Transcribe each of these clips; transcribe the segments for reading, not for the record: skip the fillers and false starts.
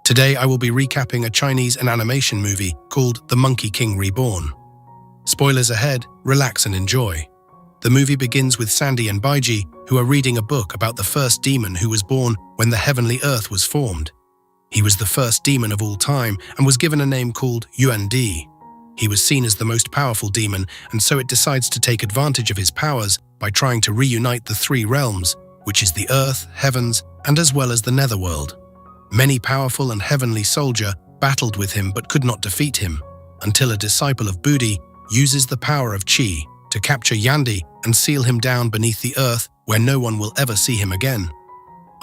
Today I will be recapping a Chinese animation movie called The Monkey King Reborn. Spoilers ahead, relax and enjoy. The movie begins with Sandy and Baiji, who are reading a book about the first demon who was born when the heavenly earth was formed. He was the first demon of all time and was given a name called Yuan. He was seen as the most powerful demon, and so it decides to take advantage of his powers by trying to reunite the three realms, which is the earth, heavens, and as well as the netherworld. Many powerful and heavenly soldiers battled with him but could not defeat him, until a disciple of Budi uses the power of Qi to capture Yandi and seal him down beneath the earth where no one will ever see him again.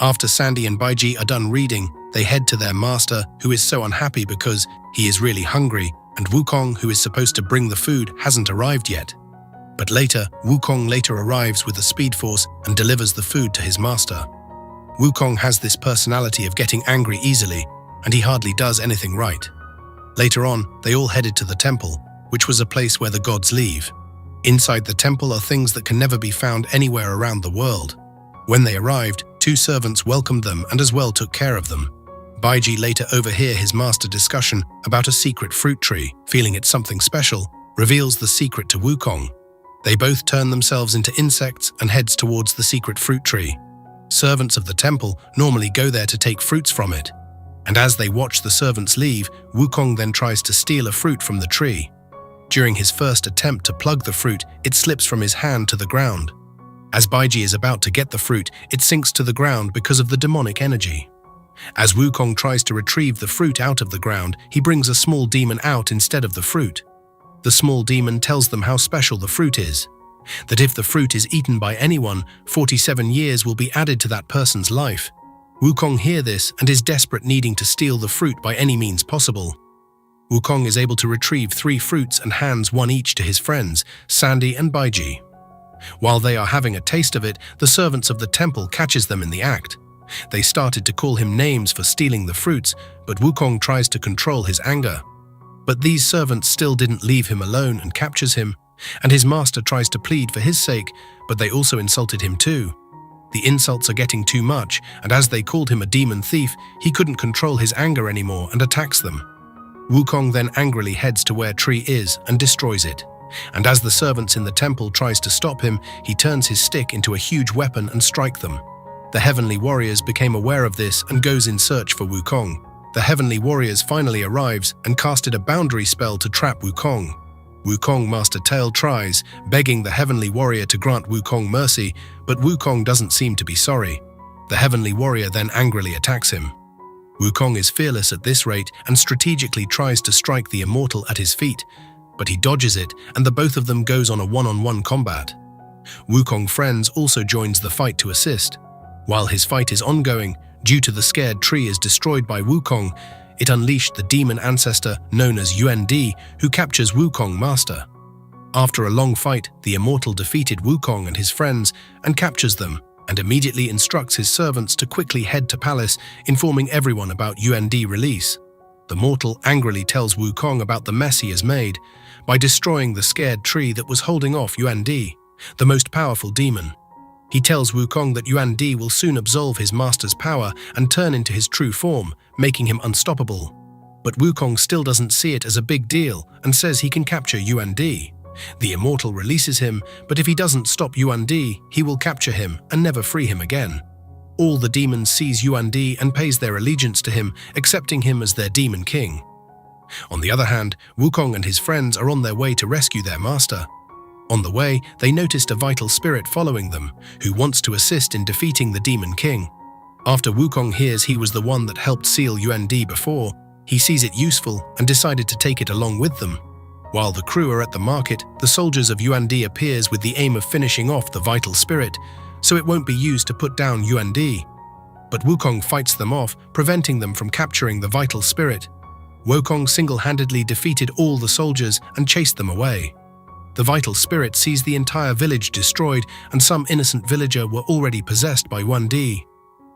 After Sandy and Baiji are done reading, they head to their master, who is so unhappy because he is really hungry, and Wukong, who is supposed to bring the food, hasn't arrived yet. But later, Wukong arrives with a speed force and delivers the food to his master. Wukong has this personality of getting angry easily, and he hardly does anything right. Later on, they all headed to the temple, which was a place where the gods live. Inside the temple are things that can never be found anywhere around the world. When they arrived, two servants welcomed them and as well took care of them. Baiji later overhears his master discussion about a secret fruit tree, feeling it's something special, reveals the secret to Wukong. They both turn themselves into insects and heads towards the secret fruit tree. Servants of the temple normally go there to take fruits from it. And as they watch the servants leave, Wukong then tries to steal a fruit from the tree. During his first attempt to plug the fruit, it slips from his hand to the ground. As Baiji is about to get the fruit, it sinks to the ground because of the demonic energy. As Wukong tries to retrieve the fruit out of the ground, he brings a small demon out instead of the fruit. The small demon tells them how special the fruit is, that if the fruit is eaten by anyone, 47 years will be added to that person's life. Wukong hears this and is desperate, needing to steal the fruit by any means possible. Wukong is able to retrieve 3 fruits and hands one each to his friends, Sandy and Baiji. While they are having a taste of it, the servants of the temple catches them in the act. They started to call him names for stealing the fruits, but Wukong tries to control his anger. But these servants still didn't leave him alone and captures him, and his master tries to plead for his sake, but they also insulted him too. The insults are getting too much, and as they called him a demon thief, he couldn't control his anger anymore and attacks them. Wukong then angrily heads to where tree is and destroys it. And as the servants in the temple tries to stop him, he turns his stick into a huge weapon and strike them. The heavenly warriors became aware of this and goes in search for Wukong. The heavenly warriors finally arrives and casted a boundary spell to trap Wukong. Wukong Master Tail tries, begging the heavenly warrior to grant Wukong mercy, but Wukong doesn't seem to be sorry. The heavenly warrior then angrily attacks him. Wukong is fearless at this rate and strategically tries to strike the immortal at his feet, but he dodges it and the both of them goes on a one-on-one combat. Wukong friends also joins the fight to assist. While his fight is ongoing, due to the scared tree is destroyed by Wukong, it unleashed the demon ancestor known as Yuan, who captures Wukong Master. After a long fight, the immortal defeated Wukong and his friends and captures them, and immediately instructs his servants to quickly head to palace, informing everyone about Yuan release. The mortal angrily tells Wukong about the mess he has made by destroying the scared tree that was holding off Yuan, the most powerful demon. He tells Wukong that Yuan will soon absolve his master's power and turn into his true form, making him unstoppable. But Wukong still doesn't see it as a big deal and says he can capture Yuan. The immortal releases him, but if he doesn't stop Yuan, he will capture him and never free him again. All the demons seize Yuan and pays their allegiance to him, accepting him as their demon king. On the other hand, Wukong and his friends are on their way to rescue their master. On the way, they noticed a vital spirit following them, who wants to assist in defeating the demon king. After Wukong hears he was the one that helped seal Yuan before, he sees it useful and decided to take it along with them. While the crew are at the market, the soldiers of Yuan appears with the aim of finishing off the vital spirit, so it won't be used to put down Yuan. But Wukong fights them off, preventing them from capturing the vital spirit. Wukong single-handedly defeated all the soldiers and chased them away. The vital spirit sees the entire village destroyed, and some innocent villager were already possessed by Yuan.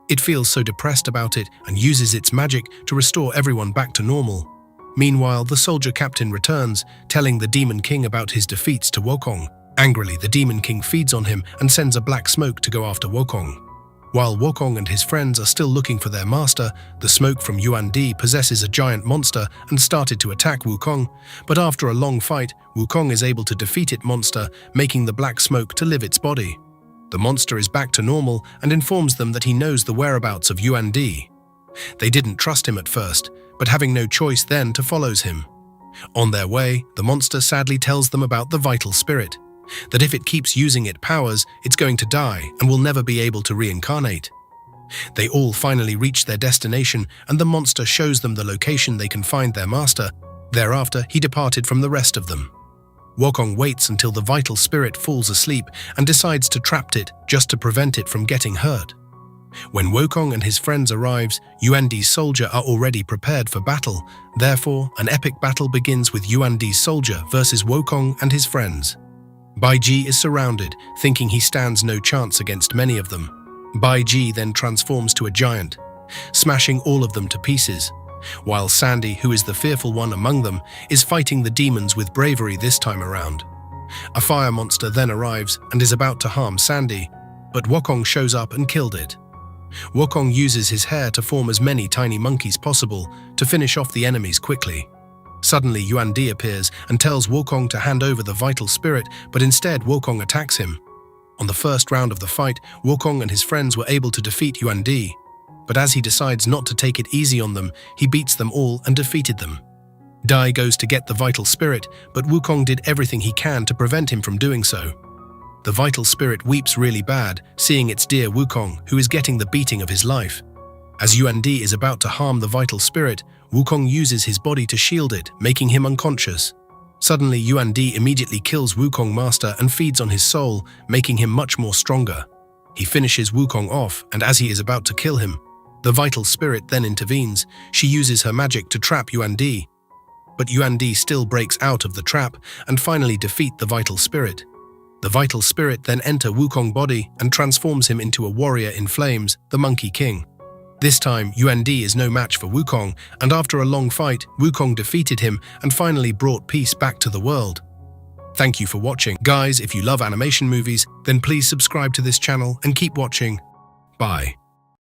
It feels so depressed about it and uses its magic to restore everyone back to normal. Meanwhile, the soldier captain returns, telling the demon king about his defeats to Wukong. Angrily, the demon king feeds on him and sends a black smoke to go after Wukong. While Wukong and his friends are still looking for their master, the smoke from Yuan Di possesses a giant monster and started to attack Wukong, but after a long fight, Wukong is able to defeat it monster, making the black smoke to live its body. The monster is back to normal and informs them that he knows the whereabouts of Yuan Di. They didn't trust him at first, but having no choice then to follows him. On their way, the monster sadly tells them about the vital spirit, that if it keeps using its powers, it's going to die and will never be able to reincarnate. They all finally reach their destination and the monster shows them the location they can find their master. Thereafter, he departed from the rest of them. Wukong waits until the vital spirit falls asleep and decides to trap it just to prevent it from getting hurt. When Wukong and his friends arrives, Yuan Di's soldier are already prepared for battle. Therefore, an epic battle begins with Yuan Di's soldier versus Wukong and his friends. Bai Ji is surrounded, thinking he stands no chance against many of them. Bai Ji then transforms to a giant, smashing all of them to pieces, while Sandy, who is the fearful one among them, is fighting the demons with bravery this time around. A fire monster then arrives and is about to harm Sandy, but Wukong shows up and killed it. Wukong uses his hair to form as many tiny monkeys possible to finish off the enemies quickly. Suddenly, Yuan Di appears and tells Wukong to hand over the vital spirit, but instead Wukong attacks him. On the first round of the fight, Wukong and his friends were able to defeat Yuan Di, but as he decides not to take it easy on them, he beats them all and defeated them. Dai goes to get the vital spirit, but Wukong did everything he can to prevent him from doing so. The vital spirit weeps really bad, seeing its dear Wukong, who is getting the beating of his life. As Yuan Di is about to harm the vital spirit, Wukong uses his body to shield it, making him unconscious. Suddenly, Yuan Di immediately kills Wukong master and feeds on his soul, making him much more stronger. He finishes Wukong off, and as he is about to kill him, the vital spirit then intervenes. She uses her magic to trap Yuan Di. But Yuan Di still breaks out of the trap and finally defeat the vital spirit. The vital spirit then enters Wukong's body and transforms him into a warrior in flames, the Monkey King. This time, Yuan Di is no match for Wukong, and after a long fight, Wukong defeated him and finally brought peace back to the world. Thank you for watching. Guys, if you love animation movies, then please subscribe to this channel and keep watching. Bye.